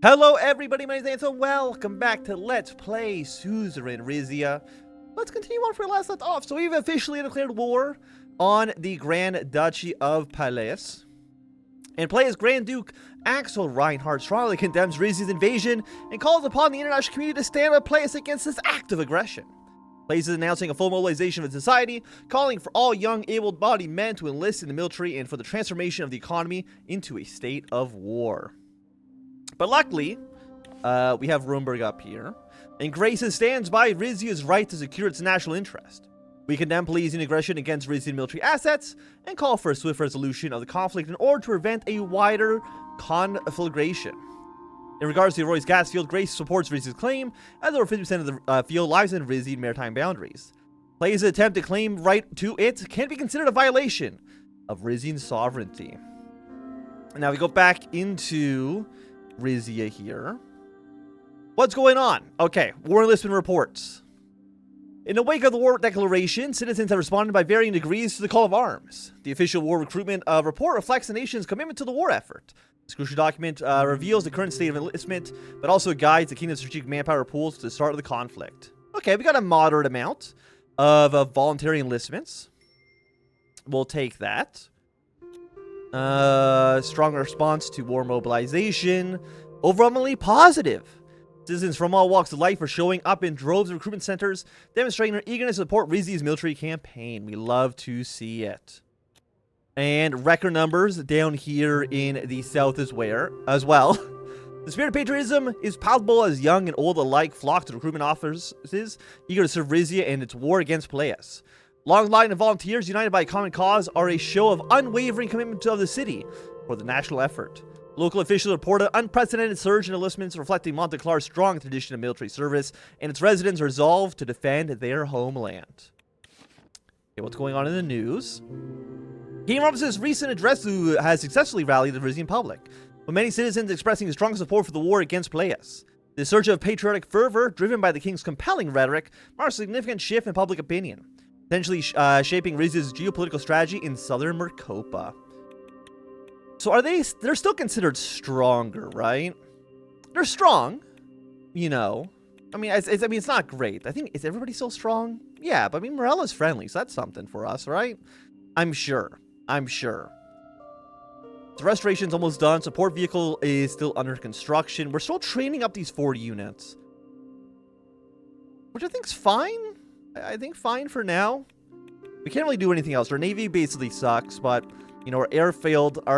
Hello everybody, my name is Anson. Welcome back to Let's Play Suzerain Rizia. Let's continue on where we last left off. So we've officially declared war on the Grand Duchy of Peleus. And Peleus Grand Duke Axel Reinhardt strongly condemns Rizia's invasion and calls upon the international community to stand with Peleus against this act of aggression. Peleus is announcing a full mobilization of society, calling for all young, able-bodied men to enlist in the military and for the transformation of the economy into a state of war. But luckily, we have Rumberg up here, and Graces stands by Rizia's right to secure its national interest. We condemn policing aggression against Rizian military assets and call for a swift resolution of the conflict in order to prevent a wider conflagration. In regards to the Roy's gas field, Grace supports Rizia's claim, as over 50% of the field lies in Rizian maritime boundaries. Peleus' attempt to claim right to it can be considered a violation of Rizian sovereignty. Now we go back into Rizia here. What's going on? Okay, war enlistment reports. In the wake of the war declaration, citizens have responded by varying degrees to the call of arms. The official war recruitment report reflects the nation's commitment to the war effort. This crucial document reveals the current state of enlistment, but also guides the kingdom's strategic manpower pools to the start of the conflict. Okay, we got a moderate amount of voluntary enlistments. We'll take that. Strong response to war mobilization. Overwhelmingly positive. Citizens from all walks of life are showing up in droves of recruitment centers, demonstrating their eagerness to support Rizia's military campaign. We love to see it. And record numbers down here in the south as well. The spirit of patriotism is palpable as young and old alike flock to recruitment offices, eager to serve Rizia and its war against Peleus. Long line of volunteers united by a common cause are a show of unwavering commitment to the city for the national effort. Local officials report an unprecedented surge in enlistments reflecting Monteclar's strong tradition of military service and its residents' resolve to defend their homeland. Okay, what's going on in the news? King Romus' recent address has successfully rallied the Rizian public, with many citizens expressing strong support for the war against Peleus. The surge of patriotic fervor, driven by the king's compelling rhetoric, marks a significant shift in public opinion, potentially shaping Rizia's geopolitical strategy in Southern Merkopa. So they're still considered stronger, right? They're strong, you know. I mean, it's not great. I think, is everybody still strong? Yeah, but I mean, Morella's friendly, so that's something for us, right? I'm sure. The restoration's almost done. Support vehicle is still under construction. We're still training up these 4 units, which I think's fine. I think fine for now. We can't really do anything else. Our navy basically sucks, but you know, our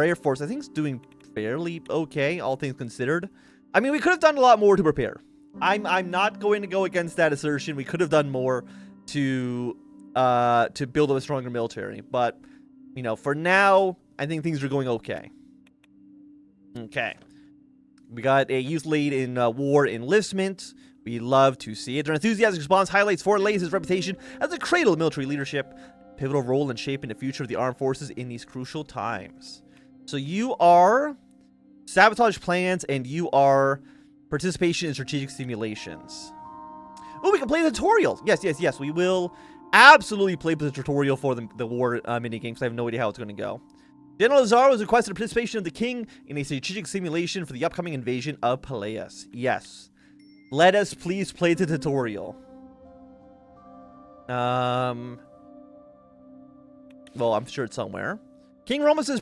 air force I think is doing fairly okay, all things considered. I mean, we could have done a lot more to prepare. I'm not going to go against that assertion. We could have done more to build up a stronger military, but you know, for now, I think things are going okay. Okay. We got a youth lead in war enlistment. We love to see it. Their enthusiastic response highlights Fort Lays' reputation as a cradle of military leadership, a pivotal role in shaping the future of the armed forces in these crucial times. So you are sabotage plans and you are participation in strategic simulations. Oh, we can play the tutorial. Yes. We will absolutely play the tutorial for the war minigame because I have no idea how it's going to go. General Lazaro has requested participation of the king in a strategic simulation for the upcoming invasion of Peleus. Yes. Let us please play the tutorial. Well, I'm sure it's somewhere. King Romus has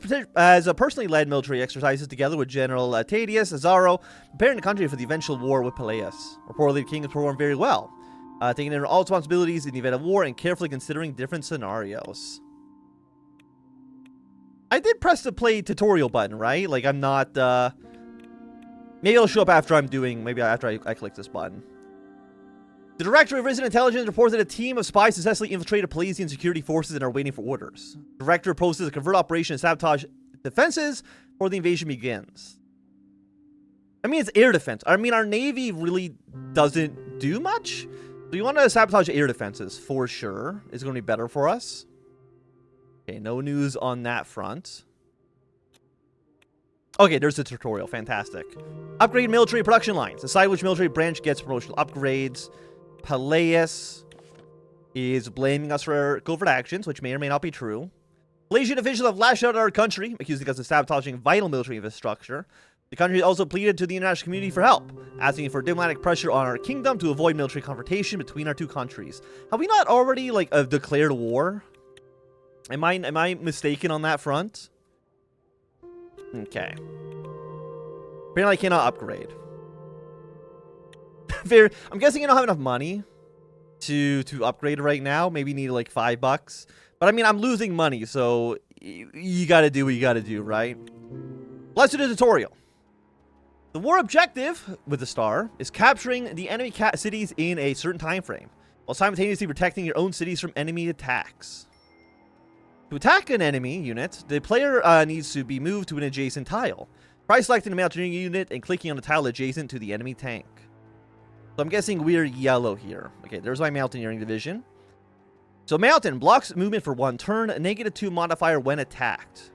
personally led military exercises together with General Tadius Azaro, preparing the country for the eventual war with Peleus. Reportedly, the king has performed very well, taking in all responsibilities in the event of war and carefully considering different scenarios. I did press the play tutorial button, right? Like, I'm not, maybe it'll show up after I click this button. The Director of Rizia Intelligence reports that a team of spies successfully infiltrated Pelesian security forces and are waiting for orders. The Director proposes a covert operation to sabotage defenses before the invasion begins. I mean, it's air defense. I mean, our Navy really doesn't do much. So you want to sabotage air defenses, for sure. It's going to be better for us. Okay, no news on that front. Okay, there's the tutorial. Fantastic. Upgrade military production lines. Decide which military branch gets promotional upgrades. Peleus is blaming us for covert actions, which may or may not be true. Malaysian officials have lashed out at our country, accusing us of sabotaging vital military infrastructure. The country also pleaded to the international community for help, asking for diplomatic pressure on our kingdom to avoid military confrontation between our two countries. Have we not already, like, declared war? Am I mistaken on that front? Okay. Apparently I cannot upgrade. Fair. I'm guessing I don't have enough money to upgrade right now. Maybe need like $5. But I mean, I'm losing money, so you gotta do what you gotta do, right? Let's do the tutorial. The war objective with the star is capturing the enemy cities in a certain time frame, while simultaneously protecting your own cities from enemy attacks. To attack an enemy unit, the player needs to be moved to an adjacent tile. Try selecting the mountaineering unit and clicking on the tile adjacent to the enemy tank. So I'm guessing we're yellow here. Okay, there's my mountaineering division. So mountain blocks movement for 1 turn, a -2 modifier when attacked.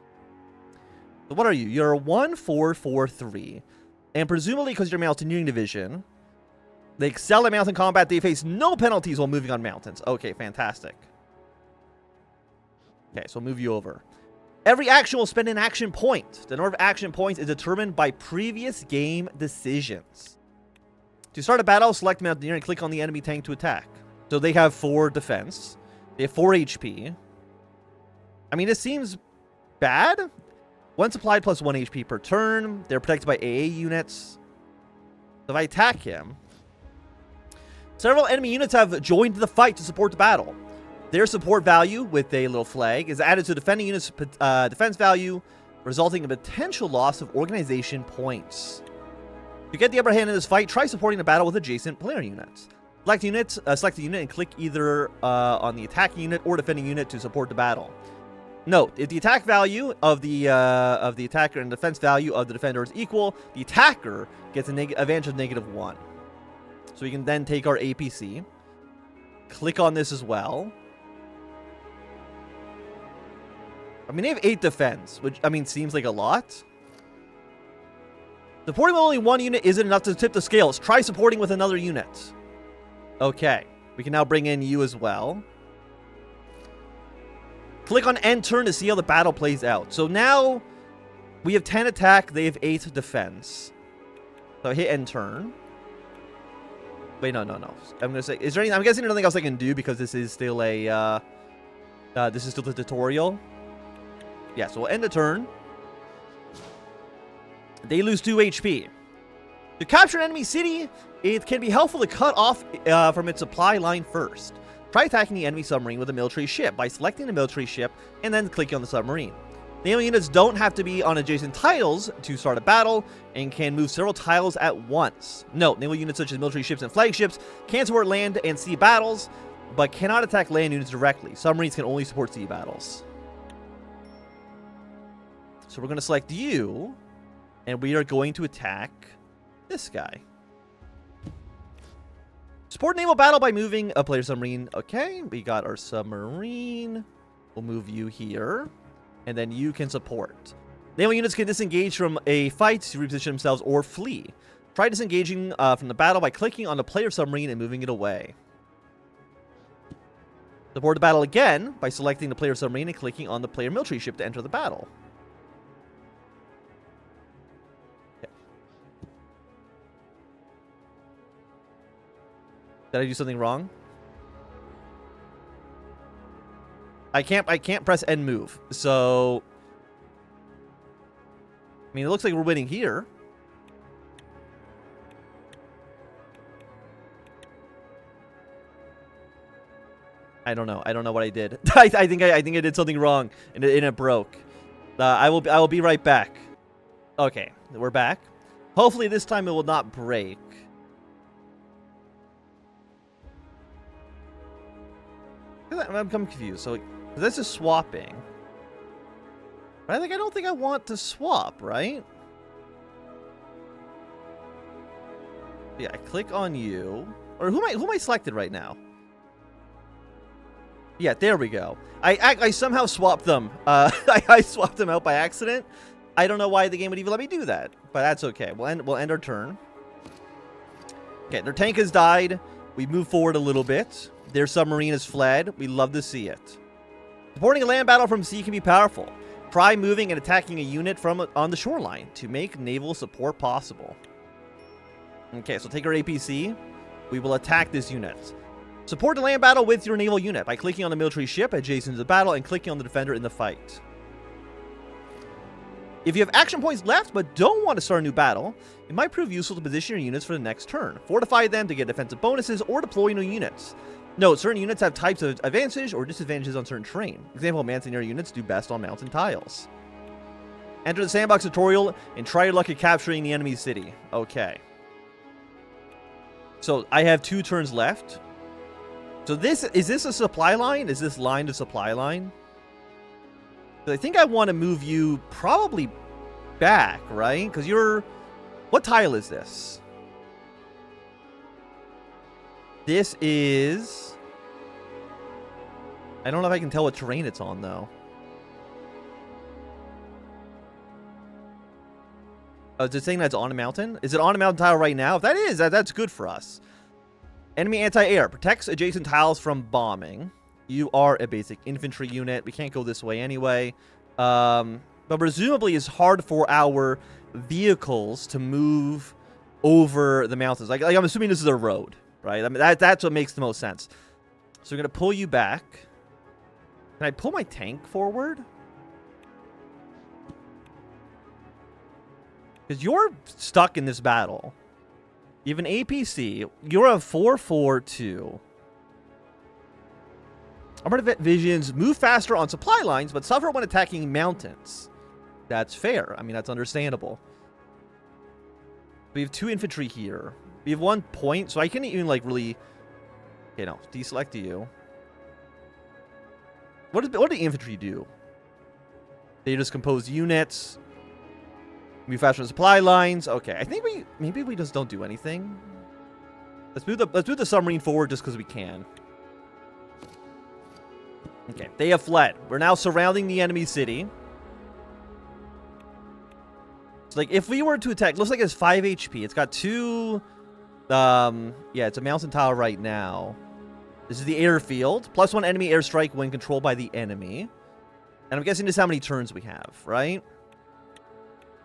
So what are you? You're a 1-4-4-3. And presumably because you're a mountaineering division, they excel at mountain combat. They face no penalties while moving on mountains. Okay, fantastic. Okay, so we'll move you over. Every action will spend an action point. The number of action points is determined by previous game decisions. To start a battle, select Mountaineer and click on the enemy tank to attack. So they have 4 defense. They have 4 HP. I mean, this seems bad. Once applied, plus 1 HP per turn. They're protected by AA units. So if I attack him, several enemy units have joined the fight to support the battle. Their support value, with a little flag, is added to defending units' defense value, resulting in potential loss of organization points. To get the upper hand in this fight, try supporting the battle with adjacent player units. Select a unit and click either on the attacking unit or defending unit to support the battle. Note, if the attack value of the attacker and defense value of the defender is equal, the attacker gets an advantage of -1. So we can then take our APC, click on this as well. I mean, they have 8 defense, which, I mean, seems like a lot. Supporting with only 1 unit isn't enough to tip the scales. Try supporting with another unit. Okay. We can now bring in you as well. Click on end turn to see how the battle plays out. So now we have 10 attack. They have 8 defense. So I hit end turn. Wait, no. I'm gonna say, is there anything? I'm guessing there's nothing else I can do because this is still a this is still the tutorial. Yeah, so we'll end the turn. They lose 2 HP. To capture an enemy city, it can be helpful to cut off from its supply line first. Try attacking the enemy submarine with a military ship by selecting the military ship and then clicking on the submarine. Naval units don't have to be on adjacent tiles to start a battle and can move several tiles at once. Note, naval units such as military ships and flagships can support land and sea battles, but cannot attack land units directly. Submarines can only support sea battles. So we're going to select you, and we are going to attack this guy. Support naval battle by moving a player submarine. Okay, we got our submarine. We'll move you here, and then you can support. Naval units can disengage from a fight to reposition themselves or flee. Try disengaging from the battle by clicking on the player submarine and moving it away. Support the battle again by selecting the player submarine and clicking on the player military ship to enter the battle. Did I do something wrong? I can't press end move. So I mean, it looks like we're winning here. I don't know. I don't know what I did. I think I did something wrong and it broke. I will be right back. Okay, we're back. Hopefully this time it will not break. I'm confused. So this is swapping. But I don't think I want to swap, right? Yeah, I click on you. Or who am I selected right now? Yeah, there we go. I somehow swapped them. I swapped them out by accident. I don't know why the game would even let me do that, but that's okay. We'll end our turn. Okay, their tank has died. We move forward a little bit. Their submarine has fled. We love to see it. Supporting a land battle from sea can be powerful. Try moving and attacking a unit from on the shoreline to make naval support possible. Okay, so take our APC. We will attack this unit. Support the land battle with your naval unit by clicking on the military ship adjacent to the battle and clicking on the defender in the fight. If you have action points left but don't want to start a new battle, it might prove useful to position your units for the next turn. Fortify them to get defensive bonuses or deploy new units. Note, certain units have types of advantage or disadvantages on certain terrain. Example, mountaineer units do best on mountain tiles. Enter the sandbox tutorial and try your luck at capturing the enemy city. Okay. So I have 2 turns left. So is this a supply line? Is this line to supply line? I think I want to move you probably back, right? Because you're... What tile is this? This is... I don't know if I can tell what terrain it's on, though. Oh, is it saying that's on a mountain? Is it on a mountain tile right now? If that is, that's good for us. Enemy anti-air. Protects adjacent tiles from bombing. You are a basic infantry unit. We can't go this way anyway. But presumably it's hard for our vehicles to move over the mountains. Like I'm assuming this is a road, right? I mean, that's what makes the most sense. So we're going to pull you back. Can I pull my tank forward? Because you're stuck in this battle. You have an APC. You're a 4-4-2. Armored divisions move faster on supply lines, but suffer when attacking mountains. That's fair. I mean, that's understandable. We have 2 infantry here. We have 1 point, so I can't even, like, really... Okay, no. Deselect you. What do the infantry do? They just compose units. Move faster on supply lines. Okay, I think maybe we just don't do anything. Let's move the submarine forward just because we can. Okay, they have fled. We're now surrounding the enemy city. So, like, if we were to attack, looks like it's 5 HP. It's got 2... yeah, it's a mountain tile right now. This is the airfield. +1 enemy airstrike when controlled by the enemy. And I'm guessing this is how many turns we have, right?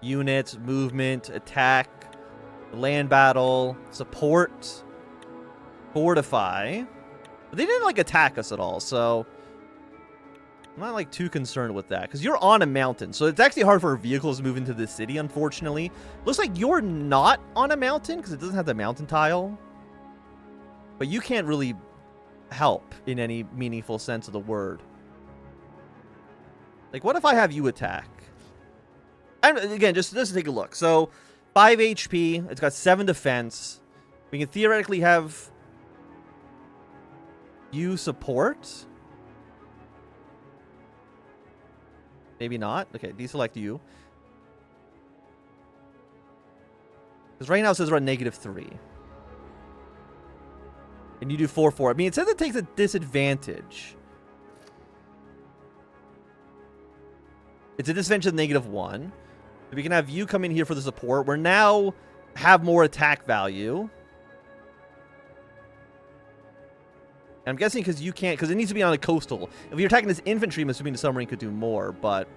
Units, movement, attack, land battle, support, fortify. But they didn't, like, attack us at all, so... I'm not, like, too concerned with that. Because you're on a mountain. So it's actually hard for vehicles to move into the city, unfortunately. Looks like you're not on a mountain. Because it doesn't have the mountain tile. But you can't really help in any meaningful sense of the word. Like, what if I have you attack? And again, just take a look. So, 5 HP. It's got 7 defense. We can theoretically have you support. Maybe not. Okay, deselect you. Because right now it says we're at -3. And you do 4-4. I mean, it says it takes a disadvantage. It's a disadvantage of -1. So we can have you come in here for the support. We're now have more attack value. And I'm guessing because you can't, because it needs to be on a coastal. If you're attacking this infantry, I'm assuming the submarine could do more, but...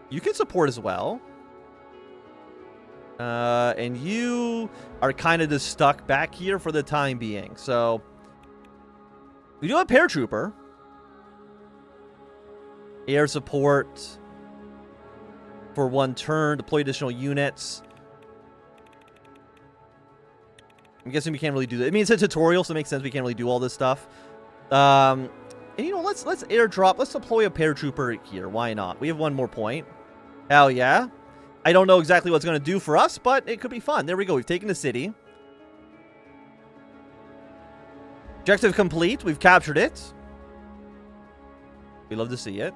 You can support as well. And you are kind of just stuck back here for the time being. So, we do have paratrooper. Air support for 1 turn. Deploy additional units. I'm guessing we can't really do that. I mean, it's a tutorial, so it makes sense we can't really do all this stuff. And you know, let's airdrop. Let's deploy a paratrooper here. Why not? We have 1 more point. Hell yeah. I don't know exactly what it's going to do for us, but it could be fun. There we go. We've taken the city. Objective complete. We've captured it. We love to see it.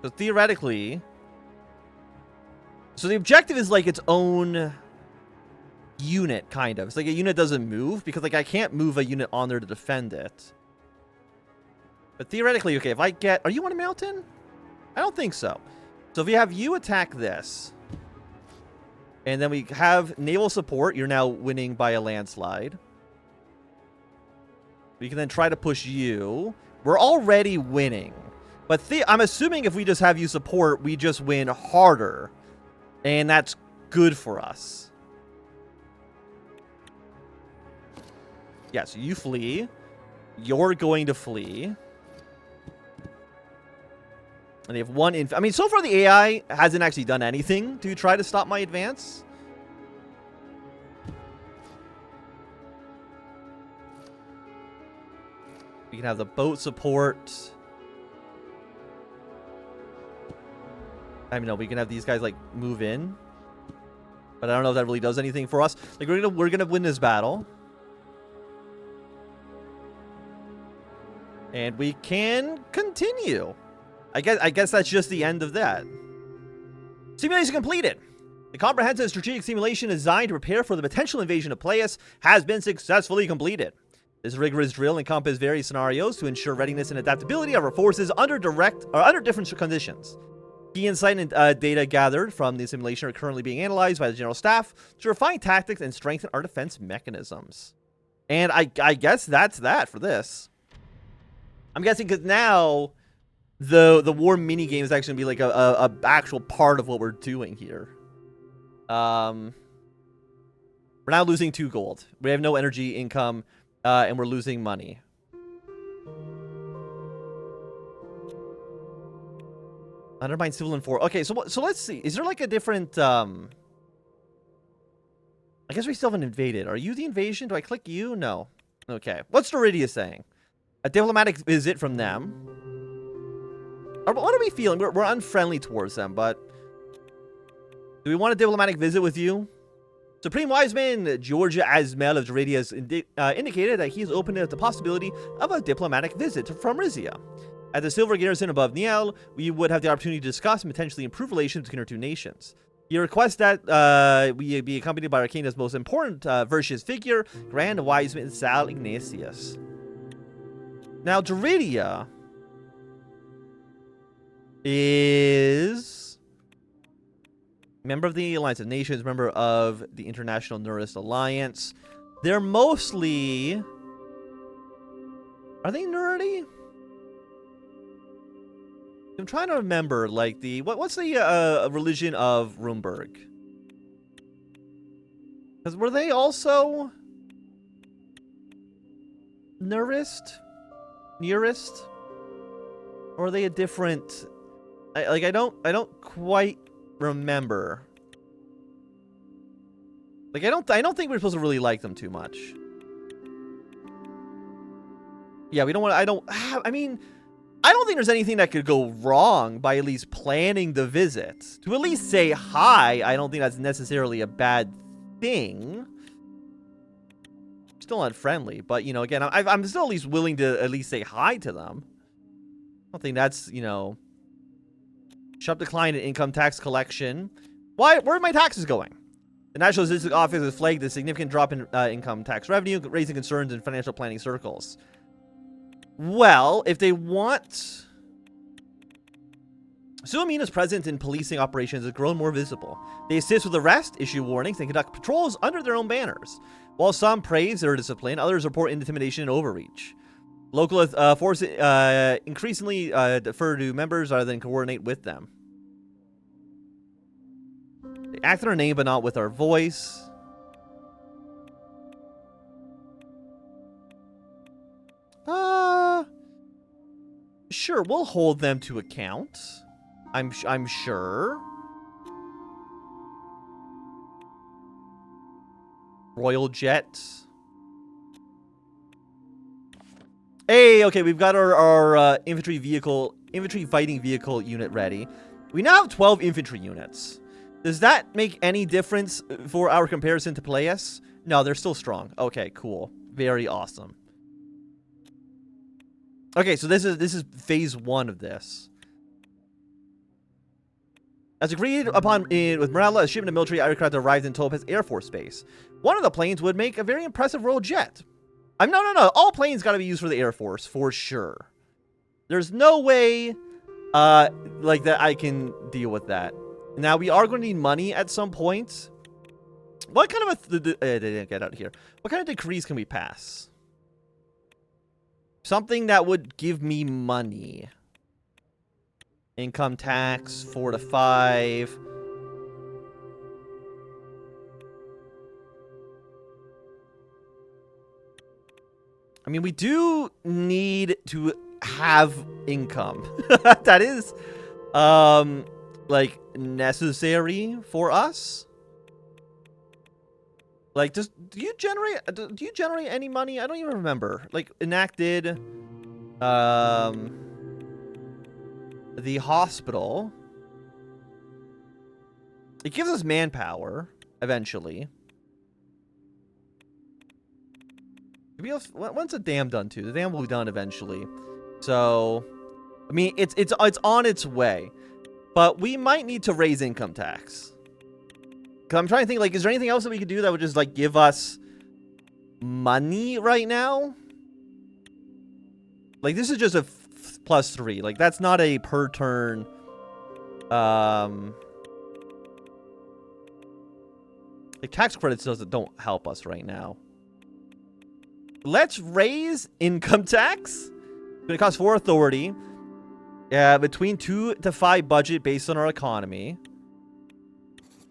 So theoretically... So the objective is like its own unit, kind of. It's like a unit doesn't move, because like I can't move a unit on there to defend it. But theoretically, okay, if I get... Are you on a mountain? I don't think so. So if we have you attack this, and then we have naval support, you're now winning by a landslide. We can then try to push you. We're already winning. But I'm assuming if we just have you support, we just win harder. And that's good for us. Yeah, so you flee. You're going to flee. And they have one I mean, so far the AI hasn't actually done anything to try to stop my advance. We can have the boat support. I mean, no, we can have these guys like move in. But I don't know if that really does anything for us. Like we're gonna win this battle. And we can continue. I guess that's just the end of that. Simulation completed. The comprehensive strategic simulation designed to prepare for the potential invasion of Playas has been successfully completed. This rigorous drill encompasses various scenarios to ensure readiness and adaptability of our forces under different conditions. Key insight and data gathered from the simulation are currently being analyzed by the general staff to refine tactics and strengthen our defense mechanisms. And I guess that's that for this. I'm guessing because now the war mini game is actually going to be like a actual part of what we're doing here. We're now losing 2 gold. We have no energy income, and we're losing money. Undermine civil and 4. Okay, so let's see. Is there like a different? I guess we still haven't invaded. Are you the invasion? Do I click you? No. Okay. What's Rizia saying? A diplomatic visit from them. What are we feeling? We're unfriendly towards them, but do we want a diplomatic visit with you? Supreme Wiseman Georgia Asmel of Rizia has indicated that he is open to the possibility of a diplomatic visit from Rizia. At the Silver Garrison above Niel, we would have the opportunity to discuss and potentially improve relations between our 2 nations. He requests that we be accompanied by our kingdom's most important virtuous figure, Grand Wiseman Sal Ignatius. Now, Rizia is member of the Alliance of Nations, member of the International Nurist Alliance. They're mostly... Are they nerdy? I'm trying to remember, like, the... What's the religion of Rumberg? Because were they also... Nurist? Nearest? Or are they a different... I don't quite remember. Like, I don't think we're supposed to really like them too much. Yeah, we don't want to... I mean... I don't think there's anything that could go wrong by at least planning the visit. To at least say hi, I don't think that's necessarily a bad thing. Still unfriendly, but, you know, again, I'm still at least willing to at least say hi to them. I don't think that's, you know... Sharp decline in income tax collection. Why? Where are my taxes going? The National Statistics Office has flagged a significant drop in income tax revenue, raising concerns in financial planning circles. Well, if they want... Suamina's presence in policing operations has grown more visible. They assist with arrest, issue warnings, and conduct patrols under their own banners. While some praise their discipline, others report intimidation and overreach. Local forces increasingly defer to members rather than coordinate with them. They act in our name but not with our voice. Sure, we'll hold them to account. I'm sure. Royal Jet. Hey, okay, we've got our infantry fighting vehicle unit ready. We now have 12 infantry units. Does that make any difference for our comparison to Playas? No, they're still strong. Okay, cool. Very awesome. Okay, so this is phase 1 of this. As agreed upon with Morala, a shipment of military aircraft arrived in Topaz Air Force Base. One of the planes would make a very impressive royal jet. No. All planes got to be used for the Air Force, for sure. There's no way, like that I can deal with that. Now, we are going to need money at some point. What kind of they didn't get out here. What kind of decrees can we pass? Something that would give me money. Income tax, 4 to 5. I mean, we do need to have income. That is, like, necessary for us. Like, do you generate any money? I don't even remember. Like, enacted, the hospital. It gives us manpower, eventually. When's the dam done to? The dam will be done eventually. So, I mean, it's on its way. But we might need to raise income tax. Because I'm trying to think, like, is there anything else that we could do that would just, like, give us money right now? Like, this is just a +3. Like, that's not a per turn. Like, tax credits don't help us right now. Let's raise income tax. It's going to cost 4 authority. Between 2 to 5 budget based on our economy.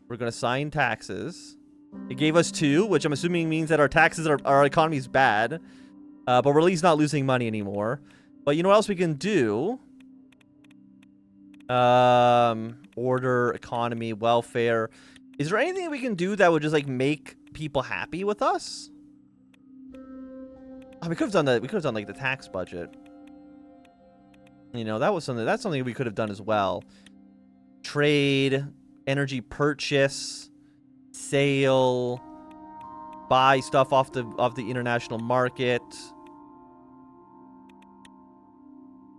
We're going to sign taxes. It gave us 2, which I'm assuming means that our economy is bad. But we're at least not losing money anymore. But you know what else we can do? Order, economy, welfare. Is there anything we can do that would just, like, make people happy with us? Oh, we could have done that. We could have done, like, the tax budget. You know, that's something we could have done as well. Trade, energy purchase, sale, buy stuff off the international market.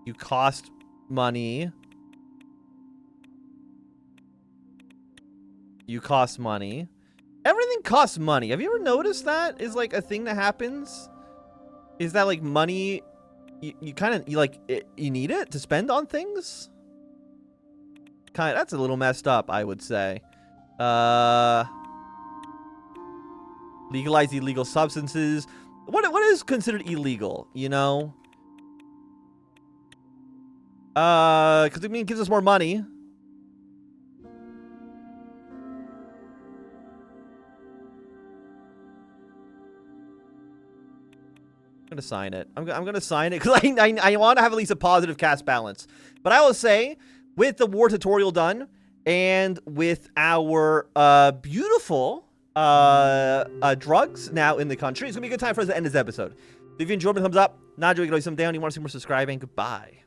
You cost money. You cost money. Everything costs money. Have you ever noticed that is, like, a thing that happens? Is that, like, money, you kind of, you need it to spend on things? That's a little messed up, I would say. Legalize illegal substances. What is considered illegal, you know? Because, I mean, it gives us more money. I'm gonna sign it. I'm gonna sign it because I want to have at least a positive cash balance. But I will say, with the war tutorial done and with our beautiful drugs now in the country, it's gonna be a good time for us to end this episode. So if you enjoyed, thumbs up. Not enjoying, thumbs down. You want to see more, subscribing. Goodbye.